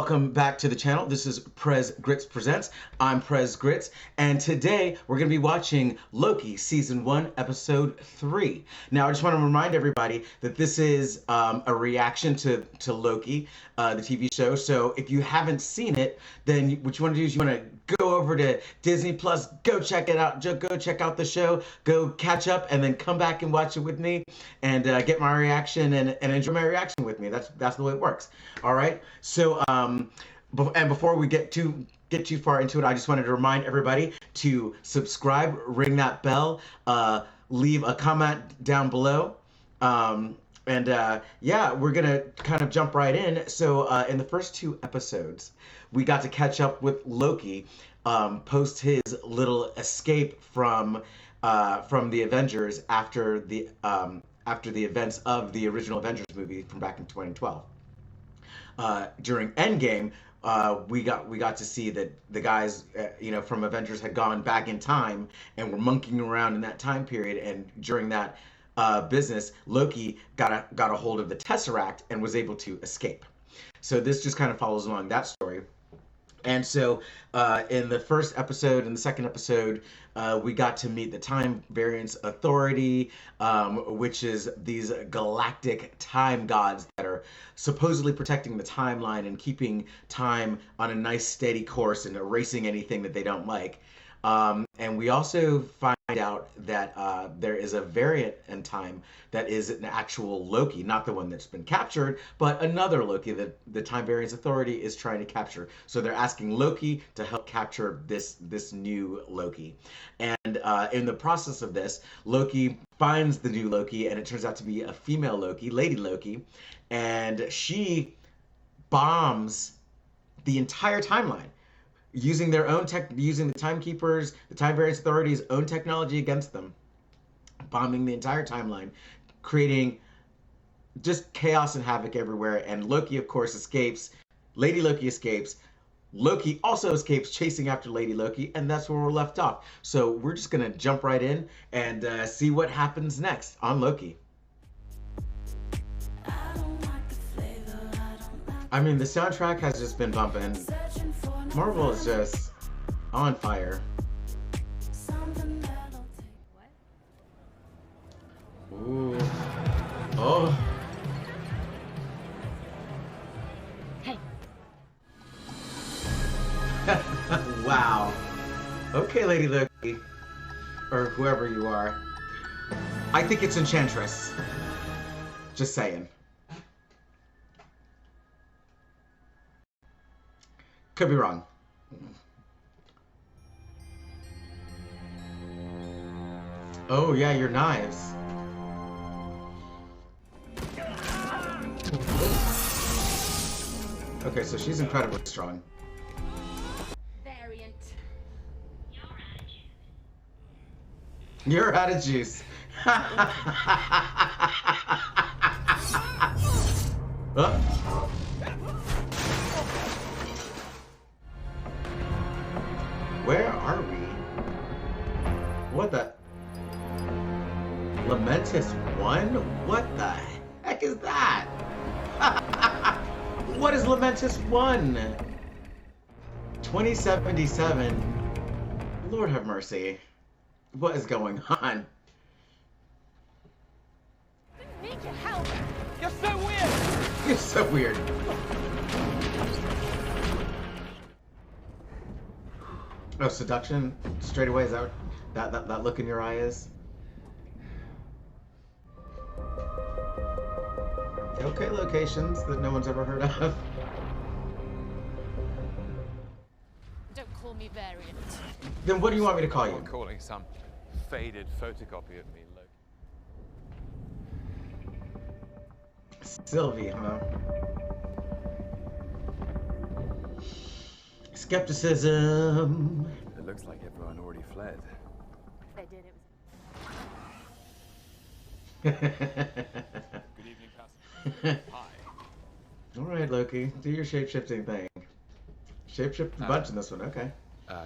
welcome back to the channel. This is Prez Grits Presents. I'm Prez Grits, and today we're going to be watching Loki Season 1, Episode 3. Now, I just want to remind everybody that this is a reaction to Loki, the TV show. So if you haven't seen it, then what you want to do is you want to go over to Disney Plus, go check it out, go check out the show, go catch up, and then come back and watch it with me and get my reaction and enjoy my reaction with me. That's the way it works. All right. So and before we get too far into it, I just wanted to remind everybody to subscribe, ring that bell, leave a comment down below. Yeah, we're gonna kind of jump right in. So in the first two episodes, we got to catch up with Loki post his little escape from the Avengers after the events of the original Avengers movie from back in 2012. During Endgame, we got to see that the guys, from Avengers had gone back in time and were monkeying around in that time period. And during that business, Loki got a hold of the Tesseract and was able to escape. So this just kind of follows along that story. And so in the first episode and the second episode, we got to meet the Time Variance Authority, which is these galactic time gods that are supposedly protecting the timeline and keeping time on a nice steady course and erasing anything that they don't like. And we also find out that there is a variant in time that is an actual Loki, not the one that's been captured, but another Loki that the Time Variance Authority is trying to capture. So they're asking Loki to help capture this new Loki. And in the process of this, Loki finds the new Loki, and it turns out to be a female Loki, Lady Loki, and she bombs the entire timeline, using their own using the Timekeepers, the Time Variance Authority's own technology against them, bombing the entire timeline, creating just chaos and havoc everywhere. And Loki, of course, escapes. Lady Loki escapes. Loki also escapes, chasing after Lady Loki, and that's where we're left off. So we're just gonna jump right in and see what happens next on Loki. I mean, the soundtrack has just been bumping. Marvel is just on fire. Ooh. Oh. Hey. Wow. Okay, Lady Loki. Or whoever you are. I think it's Enchantress. Just saying. Could be wrong. Oh yeah, your knives. Okay, so she's incredibly strong. Variant. You're out of juice. Where are we? What the? Lamentus 1? What the heck is that? What is Lamentus 1? 2077. Lord have mercy. What is going on? Need your help. You're so weird. You're so weird. Oh, seduction straight away, is that that look in your eye is? Okay, locations that no one's ever heard of. Don't call me variant. Then what do you want me to call you? You're calling some faded photocopy of me, Loki. Sylvie, huh? Skepticism. It looks like everyone already fled. If they did, it Good evening, passengers. Hi. All right, Loki, do your shape-shifting thing. Shape-shift a bunch in this one, okay.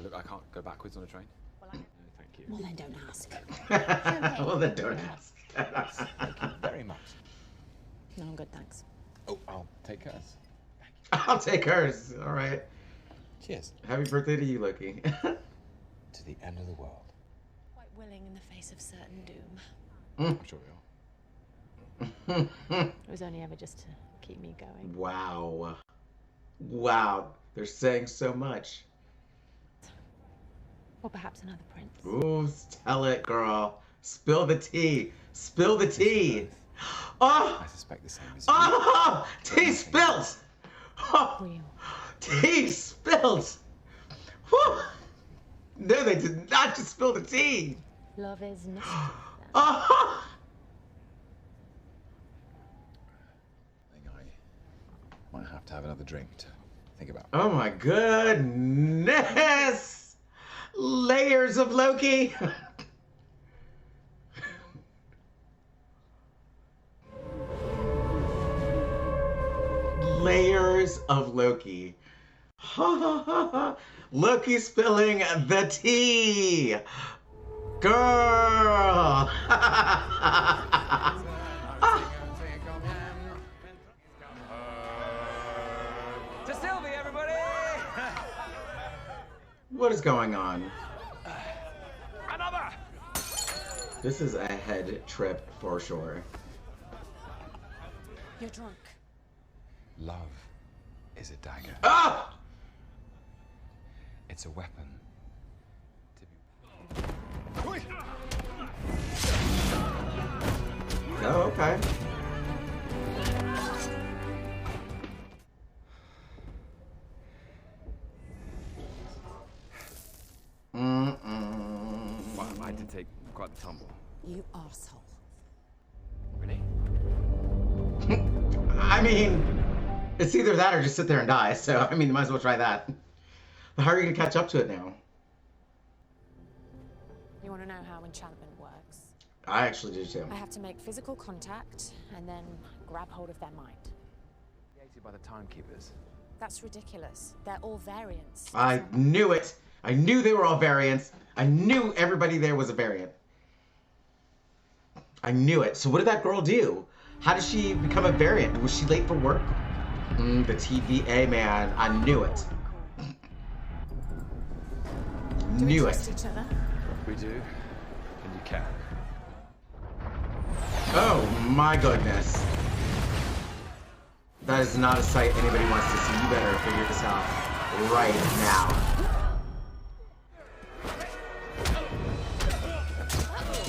Look, I can't go backwards on a train. was. No, thank you. Well, then don't ask. Well, then don't ask. Thank you very much. No, I'm good, thanks. Oh, I'll take hers. I'll take hers. All right. Cheers. Happy birthday to you, Loki. To the end of the world. Quite willing in the face of certain doom. I'm sure we are. It was only ever just to keep me going. Wow. Wow. They're saying so much. Or perhaps another prince. Ooh, tell it, girl. Spill the tea. Spill the tea. Oh! I suspect the same as you. Oh! Tea spilled! Oh! Real. Tea spilled! Whew. No, they did not just spill the tea. Love is mischief. Oh! I think I might have to have another drink to think about. Oh my goodness! Layers of Loki. Layers of Loki. Ha ha ha ha. Loki spilling the tea. Girl. To Sylvie, everybody! What is going on? Another! This is a head trip for sure. You're drunk. Love is a dagger. Ah! It's a weapon to be. Oh, okay. Well, I did take quite the tumble. You arsehole. Really? I mean, it's either that or just sit there and die. So, I mean, you might as well try that. But how are you going to catch up to it now? You want to know how enchantment works? I actually do too. I have to make physical contact and then grab hold of their mind. Created by the timekeepers. That's ridiculous. They're all variants. I knew it. I knew they were all variants. I knew everybody there was a variant. I knew it. So what did that girl do? How did she become a variant? Was she late for work? The TVA, man. I knew it. Do we Knew trust it. each other? We do, and you can. Oh my goodness. That is not a sight anybody wants to see. You better figure this out right now.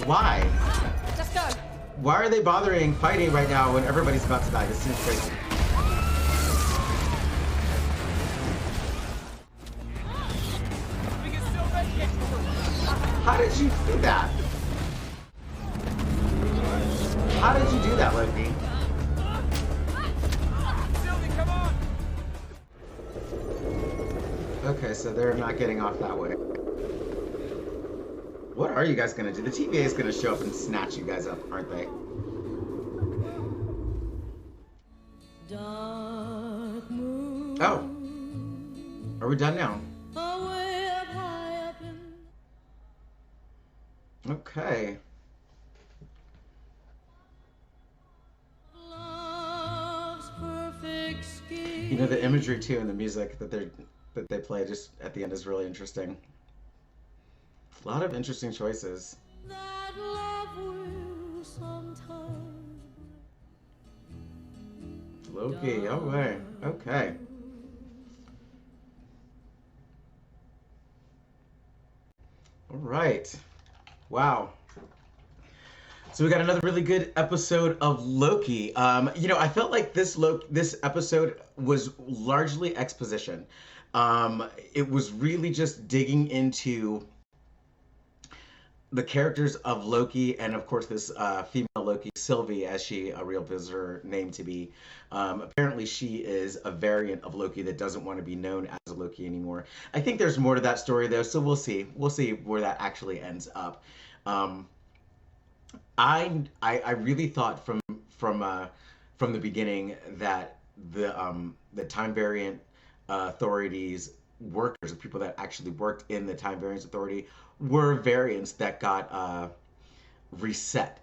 Why? Just go. Why are they bothering fighting right now when everybody's about to die? This seems crazy. How did you do that? How did you do that, Loki? Sylvie, come on! Okay, so they're not getting off that way. What are you guys gonna do? The TVA is gonna show up and snatch you guys up, aren't they? Oh. Are we done now? Okay. You know, the imagery too and the music that they play just at the end is really interesting. A lot of interesting choices. Loki, oh way. Okay. All right. Wow. So we got another really good episode of Loki. You know, I felt like this episode was largely exposition. It was really just digging into the characters of Loki and, of course, this female Loki, Sylvie, as she reveals her name to be. Apparently, she is a variant of Loki that doesn't want to be known as a Loki anymore. I think there's more to that story, though, so we'll see. We'll see where that actually ends up. I really thought from the beginning that the time variant authorities workers, the people that actually worked in the time variance authority, were variants that got reset.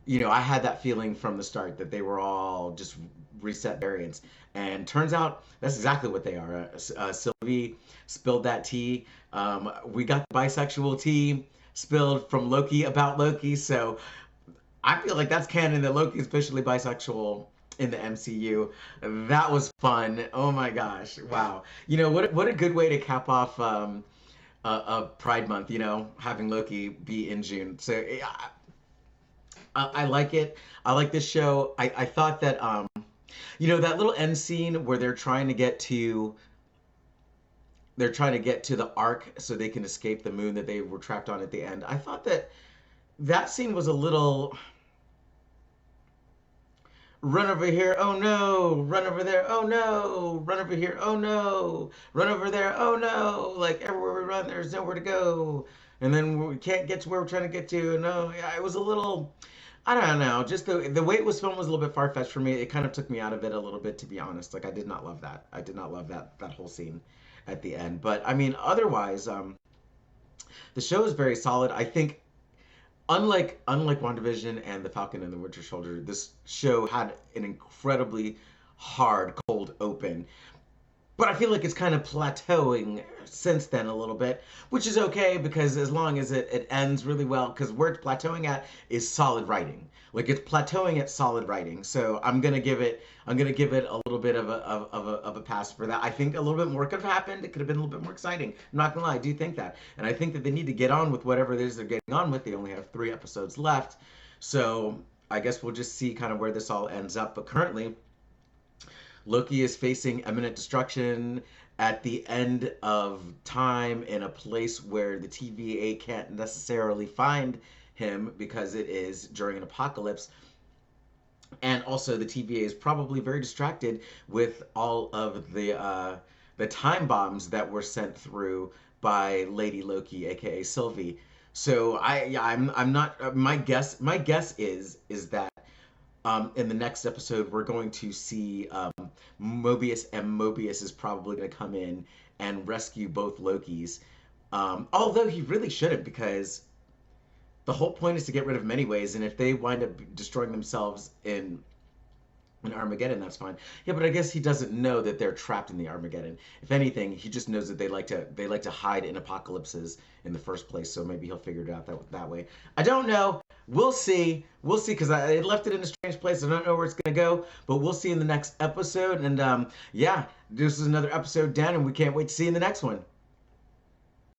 I had that feeling from the start that they were all just reset variants. And turns out that's exactly what they are. Sylvie spilled that tea. We got the bisexual tea spilled from Loki about Loki. So I feel like that's canon that Loki is officially bisexual in the MCU. That was fun. Oh my gosh. Wow. What a good way to cap off Pride Month, having Loki be in June. So I like it. I like this show. I thought that that little end scene where they're trying to get to the Ark so they can escape the moon that they were trapped on at the end. I thought that scene was a little run over here, oh no, run over there, oh no, run over here, oh no, run over there, oh no, like everywhere we run there's nowhere to go, and then we can't get to where we're trying to get to. No, yeah, it was a little, I don't know, just the way it was filmed was a little bit far-fetched for me. It kind of took me out of it a little bit, to be honest. Like, I did not love that. I did not love that whole scene at the end. But I mean, otherwise, the show is very solid. I think unlike WandaVision and The Falcon and the Winter Soldier, this show had an incredibly hard, cold open. But I feel like it's kind of plateauing since then a little bit, which is okay, because as long as it ends really well, because where it's plateauing at is solid writing. Like, it's plateauing at solid writing. So I'm gonna give it a little bit of a pass for that. I think a little bit more could have happened. It could have been a little bit more exciting. I'm not gonna lie, I do think that. And I think that they need to get on with whatever it is they're getting on with. They only have 3 episodes left. So I guess we'll just see kind of where this all ends up. But currently, Loki is facing imminent destruction at the end of time in a place where the TVA can't necessarily find him because it is during an apocalypse. And also the TVA is probably very distracted with all of the time bombs that were sent through by Lady Loki, aka Sylvie. So I'm not, my guess is that in the next episode, we're going to see Mobius, and Mobius is probably going to come in and rescue both Lokis. Although he really shouldn't, because the whole point is to get rid of them anyways, and if they wind up destroying themselves in Armageddon, that's fine. Yeah, but I guess he doesn't know that they're trapped in the Armageddon. If anything, he just knows that they like to hide in apocalypses in the first place. So maybe he'll figure it out that way. I don't know. We'll see. Because I left it in a strange place. I don't know where it's gonna go, but we'll see in the next episode. And yeah, this is another episode down, and we can't wait to see you in the next one.